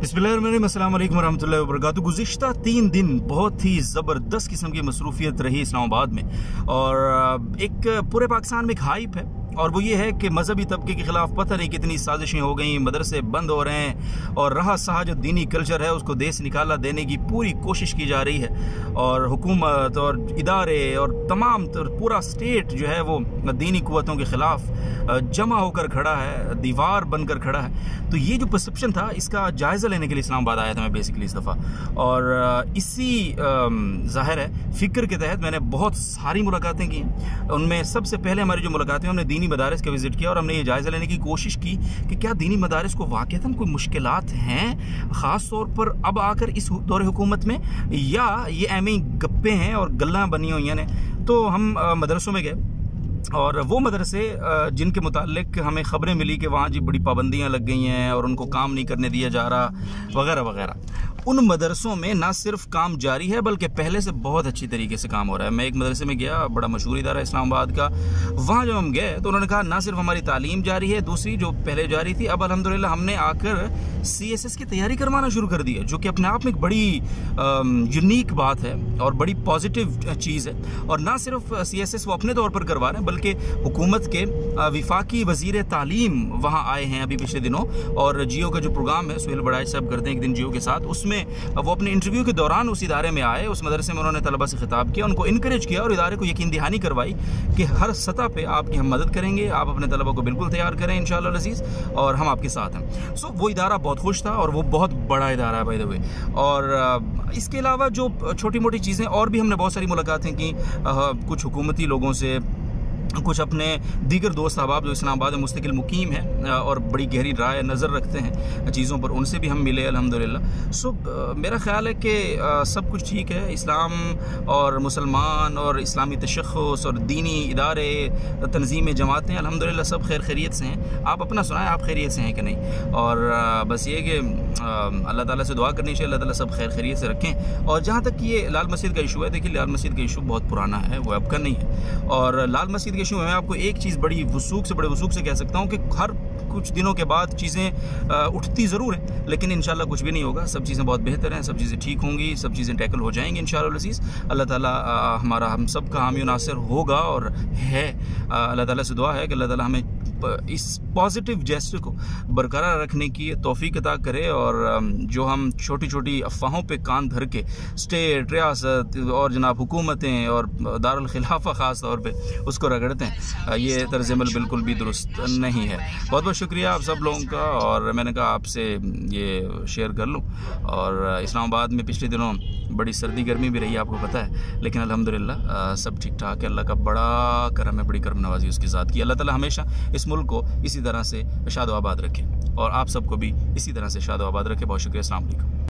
बिस्मिल्लाहिर्रहमानिर्रहीम, अस्सलाम वालेकुम रहमतुल्लाहि व बरकातुहू। गुज़िश्ता 3 दिन बहुत ही ज़बरदस्त किस्म की मसरूफियत रही इस्लामाबाद में, और एक पूरे पाकिस्तान में एक हाइप है, और वो ये है कि मजहबी तबके के ख़िलाफ़ पता नहीं कितनी साजिशें हो गई, मदरसे बंद हो रहे हैं और रहा सहा जो दीनी कल्चर है उसको देश निकाला देने की पूरी कोशिश की जा रही है, और हुकूमत और इदारे और तमाम पूरा स्टेट जो है वो दीनी कुव्वतों के ख़िलाफ़ जमा होकर खड़ा है, दीवार बनकर खड़ा है। तो ये जो परसेप्शन था इसका जायज़ा लेने के लिए इस्लामाबाद आया था मैं बेसिकली इस दफ़ा, और इसी ज़ाहिर है फ़िक्र के तहत मैंने बहुत सारी मुलाकातें की। उनमें सबसे पहले हमारी जो मुलाकातें हमने दीनी मदारिस का विज़िट किया, और हमने ये जायज़ा लेने की कोशिश की कि क्या दीनी मदारिस को वाक़ईतन कोई मुश्किलात हैं ख़ास तौर पर अब आकर इस दौरे हुकूमत में, या ये एम गप्पे हैं और गल्लां बनी हुई हैं। तो हम मदरसों में गए, और वो मदरसे जिनके मुतालिक हमें ख़बरें मिली कि वहाँ जी बड़ी पाबंदियाँ लग गई हैं और उनको काम नहीं करने दिया जा रहा वगैरह वगैरह, उन मदरसों में ना सिर्फ काम जारी है बल्कि पहले से बहुत अच्छी तरीके से काम हो रहा है। मैं एक मदरसे में गया, बड़ा मशहूर इदारा इस्लामाबाद का, वहाँ जब हम गए तो उन्होंने कहा ना सिर्फ हमारी तालीम जारी है, दूसरी जो पहले जारी थी अब अल्हम्दुलिल्लाह हमने आकर CSS की तैयारी करवाना शुरू कर दी है, जो कि अपने आप में एक बड़ी यूनिक बात है और बड़ी पॉजिटिव चीज़ है। और ना सिर्फ CSS वो अपने तौर पर करवा रहे हैं बल्कि हुकूमत के विफाकी वज़ीर तालीम वहाँ आए हैं अभी पिछले दिनों, और जियो का जो प्रोग्राम है सुहेल बड़ाई साहब करते हैं एक दिन जियो के साथ, उसमें वो अपने इंटरव्यू के दौरान उस इदारे में आए, उस मदरसे में उन्होंने तलबा से खिताब किया, उनको इनकरेज किया और इदारे को यकीन दहानी करवाई कि हर सतह पे आपकी हम मदद करेंगे, आप अपने तलबा को बिल्कुल तैयार करें इंशाअल्लाह अज़ीज़, और हम आपके साथ हैं। सो वो इदारा बहुत खुश था, और वो बहुत बड़ा इदारा है बाय द वे। और इसके अलावा जो छोटी मोटी चीज़ें और भी हमने बहुत सारी मुलाकातें की, कुछ हुकूमती लोगों से, कुछ अपने दीगर दोस्त अहबाब जो इस्लामाबाद में मुस्तकिल मुकीम हैं और बड़ी गहरी राय नज़र रखते हैं चीज़ों पर, उनसे भी हम मिले अल्हम्दुलिल्लाह। सो मेरा ख़्याल है कि सब कुछ ठीक है। इस्लाम और मुसलमान और इस्लामी तशख़्ख़ुस और दीनी इदारे, तंजीमें, जमातें अल्हम्दुलिल्लाह सब खैर खैरियत से हैं। आप अपना सुनाएं, आप खैरियत से हैं कि नहीं? और बस ये कि अल्लाह ताला से दुआ करनी चाहिए, अल्लाह ताला सब खैर खैरियत से रखें। और जहाँ तक ये लाल मस्जिद का इशू है, देखिए लाल मस्जिद का इशू बहुत पुराना है, वो अब का नहीं है। और लाल मस्जिद इशू में मैं आपको एक चीज़ बड़े वसूख से कह सकता हूँ कि हर कुछ दिनों के बाद चीज़ें उठती ज़रूर हैं, लेकिन इंशाल्लाह कुछ भी नहीं होगा। सब चीज़ें बहुत बेहतर हैं, सब चीज़ें ठीक होंगी, सब चीज़ें टैकल हो जाएंगी इंशाल्लाह अज़ीज़। अल्लाह ताला हमारा हम सब का हामी नासिर होगा और है। अल्लाह ताला से दुआ है कि अल्लाह ताला हमें इस पॉजिटिव जेस्चर को बरकरार रखने की तौफीक अता करे, और जो हम छोटी छोटी अफवाहों पे कान धर के स्टेट, रियासत और जनाब हुकूमतें और दारुल खिलाफा ख़ास तौर पे उसको रगड़ते हैं, ये तर्ज़ अमल बिल्कुल भी दुरुस्त नहीं है। बहुत बहुत शुक्रिया आप सब लोगों का, और मैंने कहा आपसे ये शेयर कर लूँ। और इस्लामाबाद में पिछले दिनों बड़ी सर्दी गर्मी भी रही, आपको पता है, लेकिन अल्हम्दुलिल्लाह सब ठीक ठाक है। अल्लाह का बड़ा करम है, बड़ी करम नवाजी उसके साथ की। अल्लाह ताला हमेशा इस मुल्क को इसी तरह से शादो आबाद रखे, और आप सबको भी इसी तरह से शादो आबाद रखे। बहुत शुक्रिया। अस्सलाम वालेकुम।